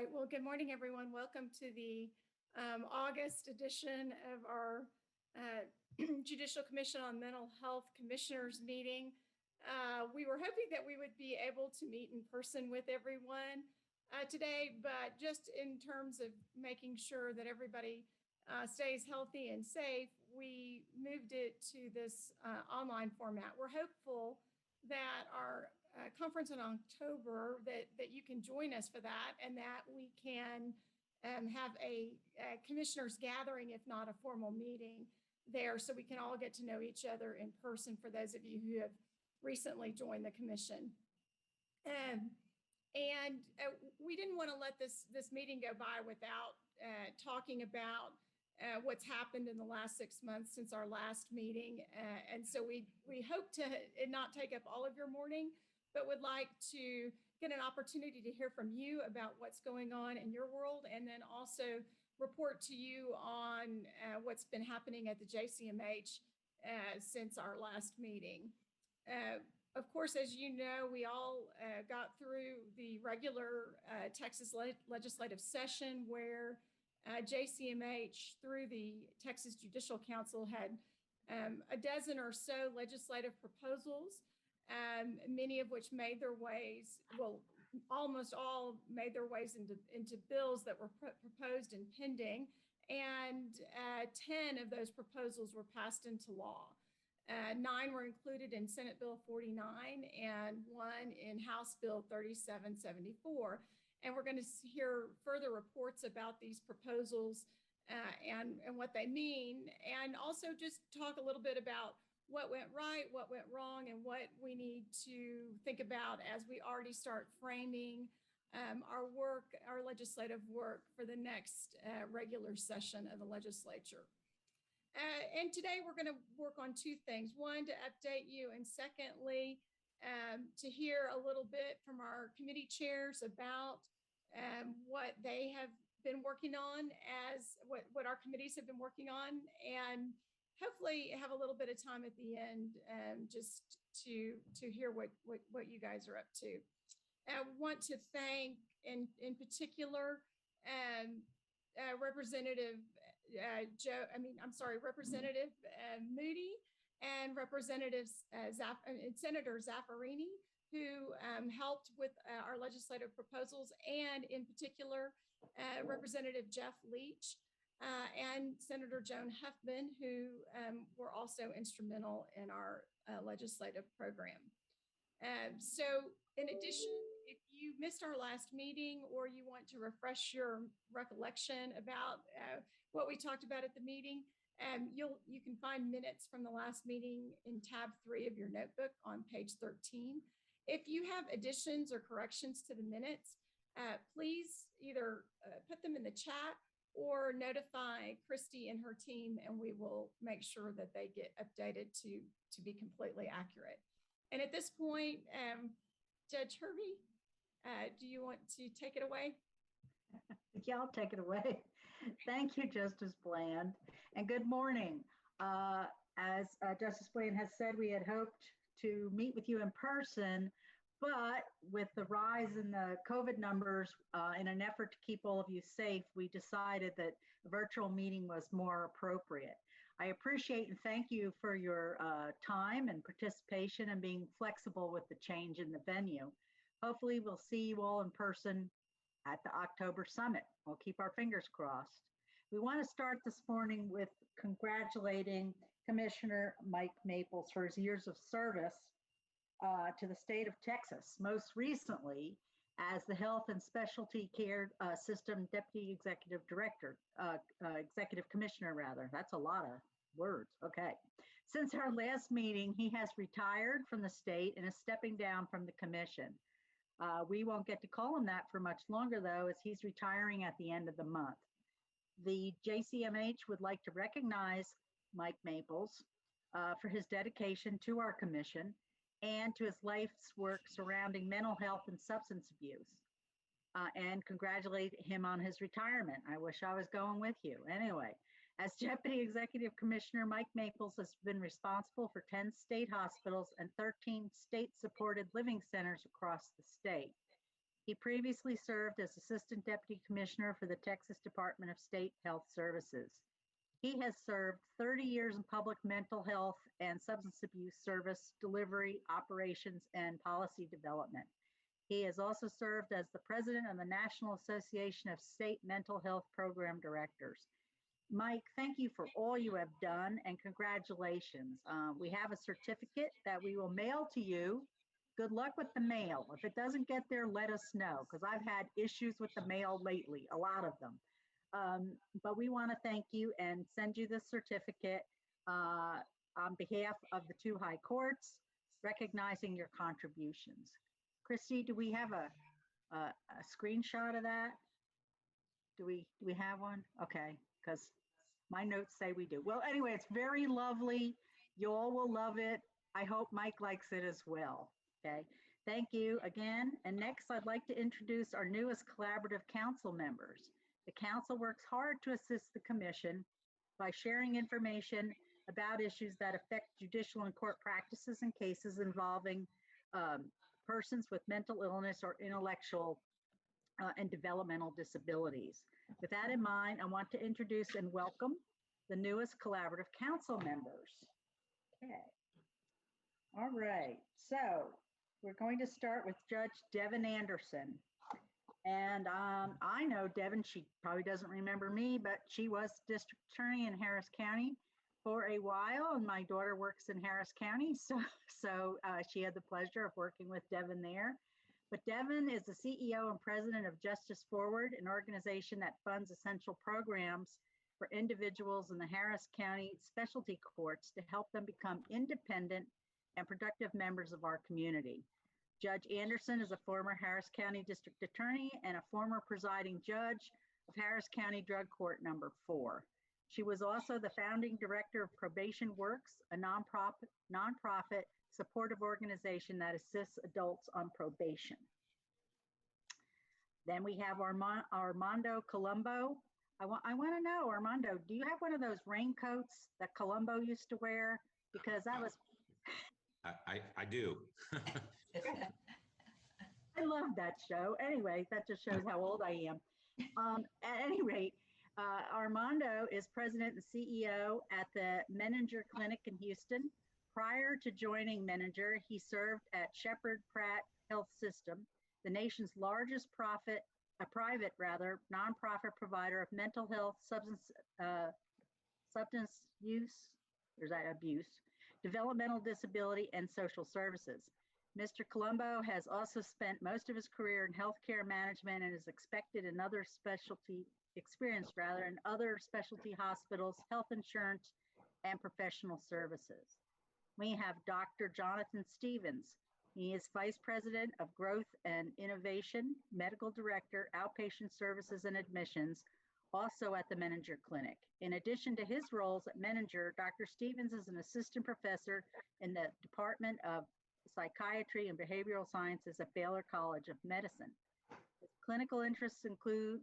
right. Well, good morning, everyone. Welcome to the August edition of our Judicial Commission on Mental Health Commissioners meeting. We were hoping that we would be able to meet in person with everyone today, but just in terms of making sure that everybody stays healthy and safe, we moved it to this online format. We're hopeful that our conference in October, that you can join us for that, and that we can have a commissioners gathering, if not a formal meeting there, so we can all get to know each other in person for those of you who have recently joined the commission. We didn't want to let this meeting go by without talking about what's happened in the last 6 months since our last meeting. And so we hope to not take up all of your morning, but would like to get an opportunity to hear from you about what's going on in your world, and then also report to you on what's been happening at the JCMH since our last meeting. Of course, as you know, we all got through the regular Texas legislative session where JCMH, through the Texas Judicial Council, had a dozen or so legislative proposals, many of which made their ways, well, almost all made their ways into bills that were proposed and pending, and 10 of those proposals were passed into law. 9 were included in Senate Bill 49 and 1 in House Bill 3774. And we're going to hear further reports about these proposals and what they mean, and also just talk a little bit about what went right, what went wrong, and what we need to think about as we already start framing our work, our legislative work for the next regular session of the legislature. And today we're going to work on 2 things. One, to update you, and secondly, to hear a little bit from our committee chairs about what they have been working on, as what our committees have been working on, and hopefully have a little bit of time at the end just to hear what you guys are up to. I want to thank in particular Representative Representative Moody and Senator Zaffarini, who helped with our legislative proposals, and in particular Representative Jeff Leach and Senator Joan Huffman, who were also instrumental in our legislative program. So in addition, if you missed our last meeting, or you want to refresh your recollection about what we talked about at the meeting, you can find minutes from the last meeting in tab 3 of your notebook on page 13. If you have additions or corrections to the minutes, please either put them in the chat or notify Christy and her team, and we will make sure that they get updated to be completely accurate. And at this point, Judge Hervey, do you want to take it away? Yeah, I'll take it away. Thank you, Justice Bland, and good morning. As Justice Bland has said, we had hoped to meet with you in person, but with the rise in the COVID numbers, in an effort to keep all of you safe, we decided that a virtual meeting was more appropriate. I appreciate and thank you for your time and participation and being flexible with the change in the venue. Hopefully we'll see you all in person at the October Summit. We'll keep our fingers crossed. We want to start this morning with congratulating Commissioner Mike Maples for his years of service to the state of Texas, most recently as the Health and Specialty Care System Deputy Executive Director, Executive Commissioner rather. That's a lot of words, okay. Since our last meeting, he has retired from the state and is stepping down from the commission. We won't get to call him that for much longer though, as he's retiring at the end of the month. The JCMH would like to recognize Mike Maples for his dedication to our commission and to his life's work surrounding mental health and substance abuse, and congratulate him on his retirement. I wish I was going with you. Anyway, as Deputy Executive Commissioner, Mike Maples has been responsible for 10 state hospitals and 13 state-supported living centers across the state. He previously served as Assistant Deputy Commissioner for the Texas Department of State Health Services. He has served 30 years in public mental health and substance abuse service delivery, operations, and policy development. He has also served as the president of the National Association of State Mental Health Program Directors. Mike, thank you for all you have done and congratulations. We have a certificate that we will mail to you. Good luck with the mail. If it doesn't get there, let us know because I've had issues with the mail lately, a lot of them. But we want to thank you and send you this certificate on behalf of the two high courts, recognizing your contributions. Christy, do we have a screenshot of that? Do we have one? Okay, because my notes say we do. Well, anyway, it's very lovely. You all will love it. I hope Mike likes it as well. Okay, thank you again. And next, I'd like to introduce our newest collaborative council members. The council works hard to assist the commission by sharing information about issues that affect judicial and court practices and cases involving persons with mental illness or intellectual and developmental disabilities. With that in mind, I want to introduce and welcome the newest collaborative council members. Okay. All right. So we're going to start with Judge Devin Anderson. And I know Devin, she probably doesn't remember me, but she was district attorney in Harris County for a while, and my daughter works in Harris County, so she had the pleasure of working with Devin there. But Devin is the CEO and president of Justice Forward, an organization that funds essential programs for individuals in the Harris County specialty courts to help them become independent and productive members of our community. Judge Anderson is a former Harris County District Attorney and a former presiding judge of Harris County Drug Court Number 4. She was also the founding director of Probation Works, a nonprofit supportive organization that assists adults on probation. Then we have Armando Colombo. I want to know, Armando, do you have one of those raincoats that Colombo used to wear? Because that was... I do. I love that show. Anyway, that just shows how old I am. At any rate, Armando is president and CEO at the Menninger Clinic in Houston. Prior to joining Menninger, he served at Shepherd Pratt Health System, the nation's largest private nonprofit provider of mental health, substance use, or is that abuse, developmental disability, and social services. Mr. Colombo has also spent most of his career in healthcare management and is expected in other specialty hospitals, health insurance, and professional services. We have Dr. Jonathan Stevens. He is Vice President of Growth and Innovation, Medical Director, Outpatient Services and Admissions, also at the Menninger Clinic. In addition to his roles at Menninger, Dr. Stevens is an assistant professor in the Department of Psychiatry and Behavioral Sciences at Baylor College of Medicine. His clinical interests include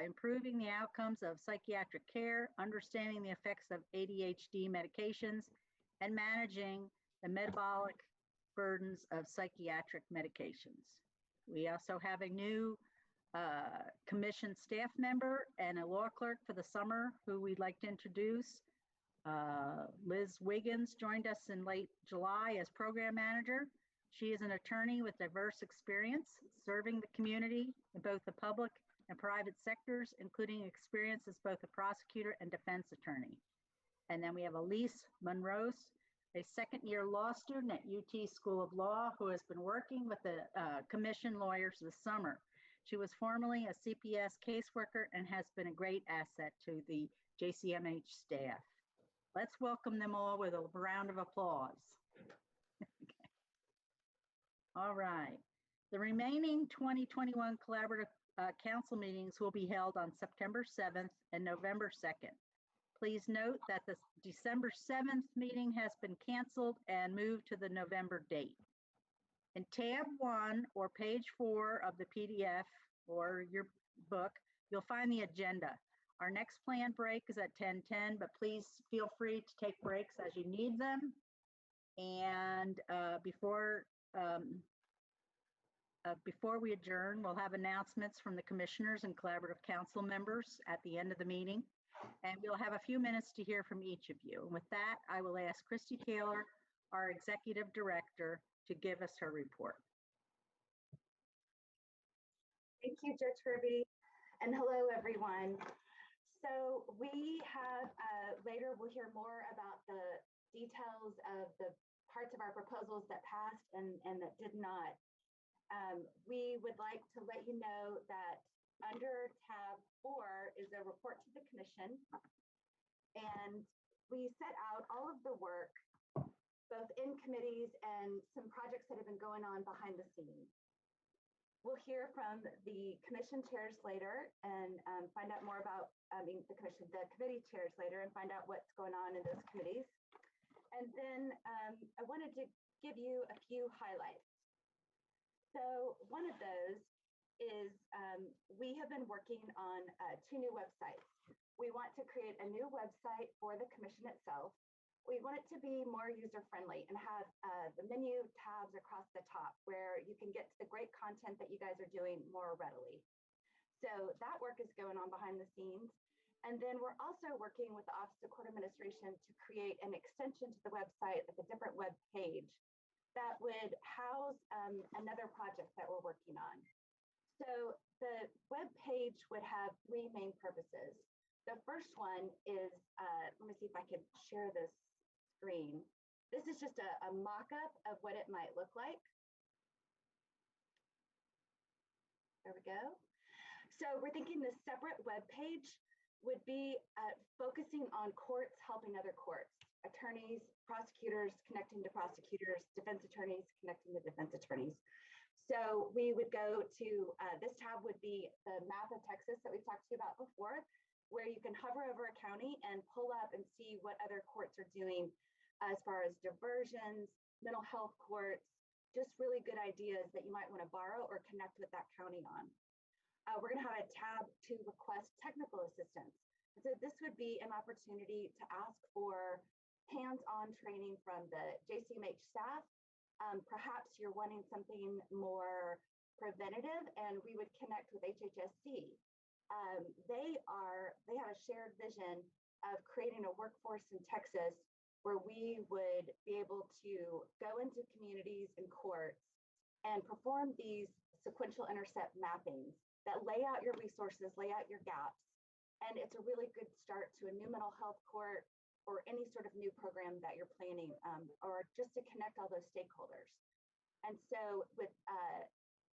improving the outcomes of psychiatric care, understanding the effects of ADHD medications, and managing the metabolic burdens of psychiatric medications. We also have a new commission staff member and a law clerk for the summer who we'd like to introduce. Liz Wiggins joined us in late July as program manager. She is an attorney with diverse experience serving the community in both the public and private sectors, including experience as both a prosecutor and defense attorney. And then we have Elise Monrose, a second-year law student at UT School of Law who has been working with the commission lawyers this summer. She was formerly a CPS caseworker and has been a great asset to the JCMH staff. Let's welcome them all with a round of applause. Okay. All right. The remaining 2021 collaborative council meetings will be held on September 7th and November 2nd. Please note that the December 7th meeting has been canceled and moved to the November date. In tab 1 or page 4 of the PDF or your book, you'll find the agenda. Our next planned break is at 10:10, but please feel free to take breaks as you need them. And before Before we adjourn, we'll have announcements from the commissioners and collaborative council members at the end of the meeting. And we'll have a few minutes to hear from each of you. And with that, I will ask Christy Taylor, our executive director, to give us her report. Thank you, Judge Kirby, and hello, everyone. So we have, later we'll hear more about the details of the parts of our proposals that passed and that did not. We would like to let you know that under tab 4 is a report to the commission. And we set out all of the work, both in committees and some projects that have been going on behind the scenes. We'll hear from the commission chairs later and find out more about, the committee chairs later and find out what's going on in those committees. And then I wanted to give you a few highlights. So one of those is we have been working on 2 new websites. We want to create a new website for the commission itself. We want it to be more user-friendly and have the menu tabs across the top where you can get to the great content that you guys are doing more readily. So that work is going on behind the scenes. And then we're also working with the Office of Court Administration to create an extension to the website, like a different web page that would house another project that we're working on. So the web page would have 3 main purposes. The first one is, let me see if I can share this screen. This is just a mock-up of what it might look like. There we go. So we're thinking this separate web page would be focusing on courts helping other courts, attorneys, prosecutors connecting to prosecutors, defense attorneys connecting to defense attorneys. So we would go to, this tab would be the map of Texas that we've talked to you about before, where you can hover over a county and pull up and see what other courts are doing as far as diversions, mental health courts, just really good ideas that you might want to borrow or connect with that county on. We're going to have a tab to request technical assistance. So this would be an opportunity to ask for hands-on training from the JCMH staff. Perhaps you're wanting something more preventative, and we would connect with HHSC. They have a shared vision of creating a workforce in Texas where we would be able to go into communities and courts and perform these sequential intercept mappings that lay out your resources, lay out your gaps. And it's a really good start to a new mental health court or any sort of new program that you're planning, or just to connect all those stakeholders. And so with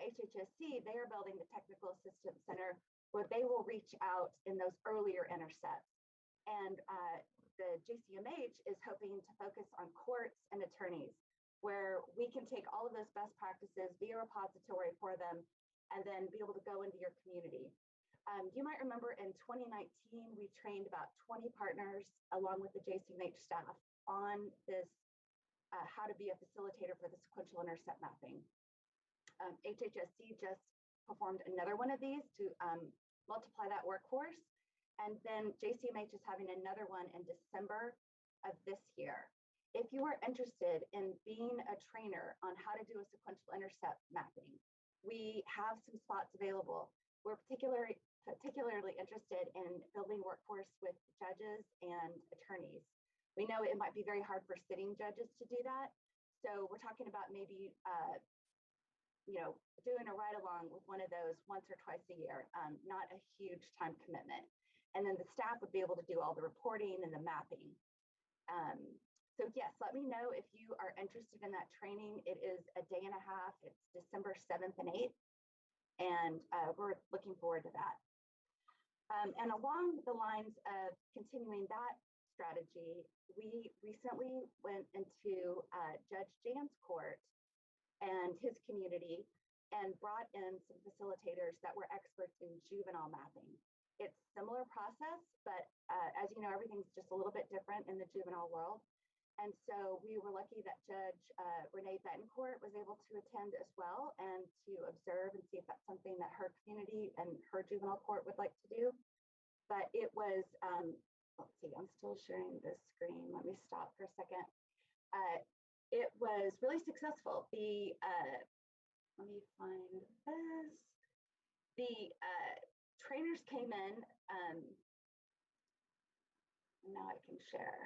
HHSC, they are building the Technical Assistance Center where they will reach out in those earlier intercepts. And the JCMH is hoping to focus on courts and attorneys, where we can take all of those best practices, be a repository for them, and then be able to go into your community. You might remember in 2019, we trained about 20 partners along with the JCMH staff on this, how to be a facilitator for the sequential intercept mapping. HHSC just performed another one of these to multiply that workforce. And then JCMH is having another one in December of this year. If you are interested in being a trainer on how to do a sequential intercept mapping, we have some spots available. We're particularly interested in building workforce with judges and attorneys. We know it might be very hard for sitting judges to do that. So we're talking about maybe, doing a ride along with one of those once or twice a year, not a huge time commitment. And then the staff would be able to do all the reporting and the mapping. So yes, let me know if you are interested in that training. It is a day and a half. It's December 7th and 8th. And we're looking forward to that. And along the lines of continuing that strategy, we recently went into Judge Jan's court and his community and brought in some facilitators that were experts in juvenile mapping. It's a similar process, but as you know, everything's just a little bit different in the juvenile world. And so we were lucky that Judge Renee Betancourt was able to attend as well and to observe and see if that's something that her community and her juvenile court would like to do. But it was, let's see, I'm still sharing this screen. Let me stop for a second. It was really successful. The let me find this. The trainers came in, now I can share.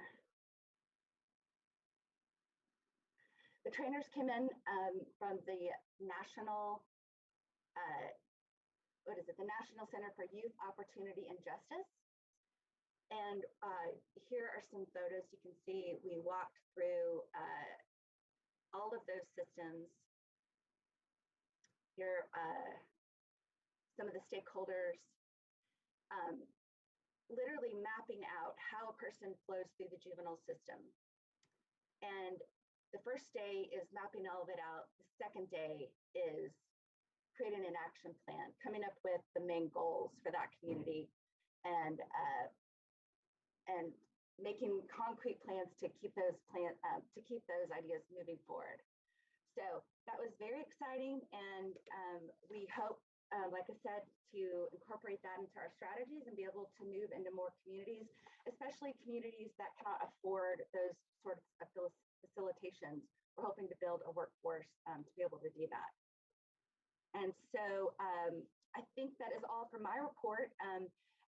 The trainers came in from the National, the National Center for Youth Opportunity and Justice. And here are some photos you can see. We walked through all of those systems. Here are some of the stakeholders, literally mapping out how a person flows through the juvenile system. And the first day is mapping all of it out. The second day is creating an action plan, coming up with the main goals for that community, and making concrete plans to keep those ideas moving forward. So that was very exciting, and we hope, like I said, to incorporate that into our strategies and be able to move into more communities, especially communities that cannot afford those sorts of facilitations. We're hoping to build a workforce to be able to do that. And so I think that is all for my report.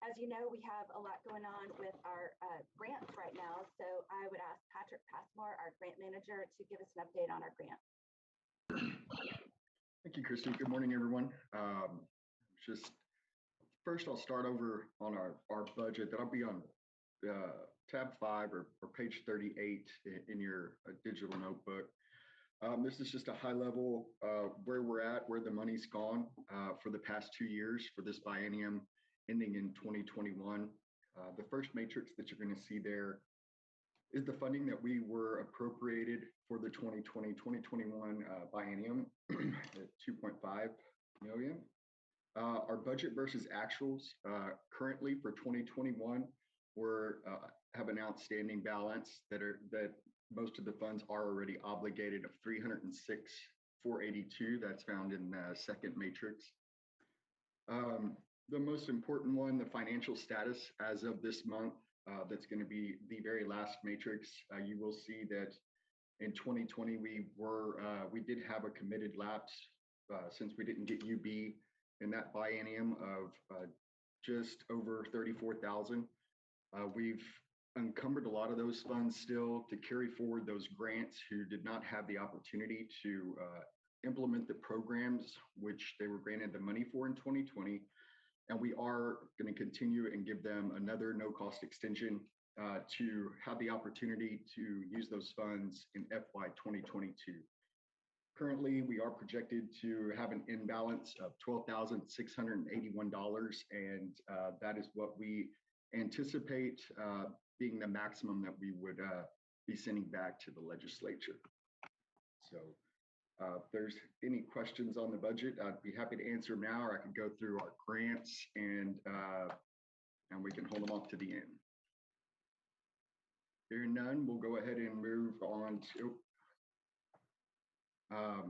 As you know, we have a lot going on with our grants right now. So I would ask Patrick Passmore, our grant manager, to give us an update on our grant. Thank you, Christy. Good morning, everyone. Just first, I'll start over on our budget. That'll be on tab 5 or page 38 in your digital notebook. This is just a high level where we're at, where the money's gone for the past 2 years for this biennium ending in 2021. The first matrix that you're going to see there is the funding that we were appropriated for the 2020-2021 biennium at $2.5 million. Our budget versus actuals currently for 2021, have an outstanding balance that most of the funds are already obligated of $306,482. That's found in the second matrix. The most important one, the financial status as of this month, that's going to be the very last matrix. You will see that in 2020 we did have a committed lapse since we didn't get UB in that biennium of just over $34,000. We've encumbered a lot of those funds still to carry forward those grants who did not have the opportunity to implement the programs which they were granted the money for in 2020. And we are going to continue and give them another no-cost extension to have the opportunity to use those funds in FY 2022. Currently, we are projected to have an imbalance of $12,681, and that is what we anticipate being the maximum that we would be sending back to the legislature. So if there's any questions on the budget, I'd be happy to answer now, or I could go through our grants and we can hold them off to the end. Hearing none, we'll go ahead and move on to, let's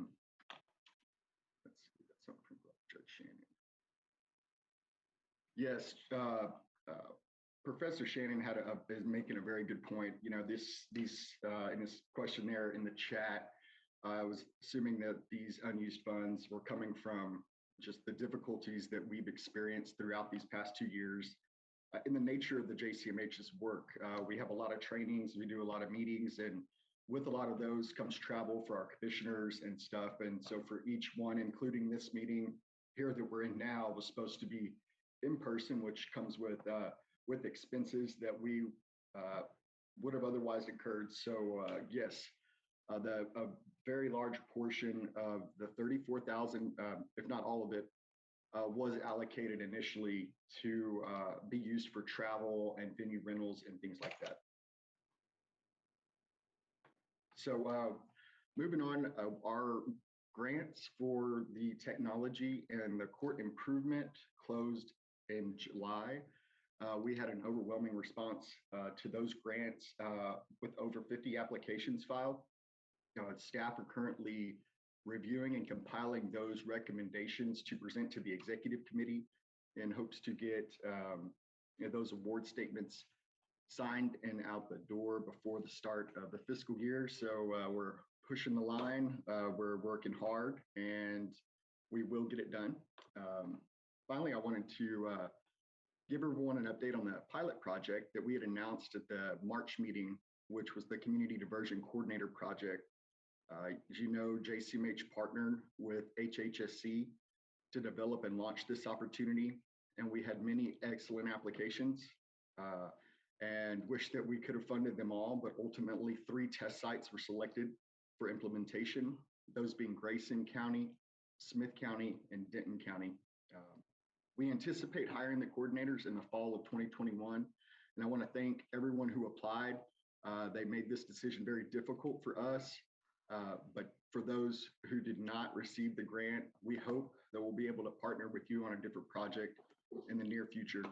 see, that's something from Judge Shannon. Yes, Professor Shannon is making a very good point. You know, in this questionnaire in the chat, I was assuming that these unused funds were coming from just the difficulties that we've experienced throughout these past 2 years. In the nature of the JCMH's work, we have a lot of trainings, we do a lot of meetings, and with a lot of those comes travel for our commissioners and stuff. And so for each one, including this meeting here that we're in now, was supposed to be in person, which comes with expenses that we would have otherwise incurred. So yes, a very large portion of the $34,000, if not all of it, was allocated initially to be used for travel and venue rentals and things like that. So moving on, our grants for the technology and the court improvement closed in July. We had an overwhelming response to those grants with over 50 applications filed. Staff are currently reviewing and compiling those recommendations to present to the executive committee in hopes to get those award statements signed and out the door before the start of the fiscal year. So we're pushing the line. We're working hard, and we will get it done. Finally, I wanted to give everyone an update on the pilot project that we had announced at the March meeting, which was the Community Diversion Coordinator Project. As you know, JCMH partnered with HHSC to develop and launch this opportunity, and we had many excellent applications and wish that we could have funded them all, but ultimately 3 test sites were selected for implementation, those being Grayson County, Smith County, and Denton County. We anticipate hiring the coordinators in the fall of 2021, and I want to thank everyone who applied. They made this decision very difficult for us, but for those who did not receive the grant, we hope that we'll be able to partner with you on a different project in the near future.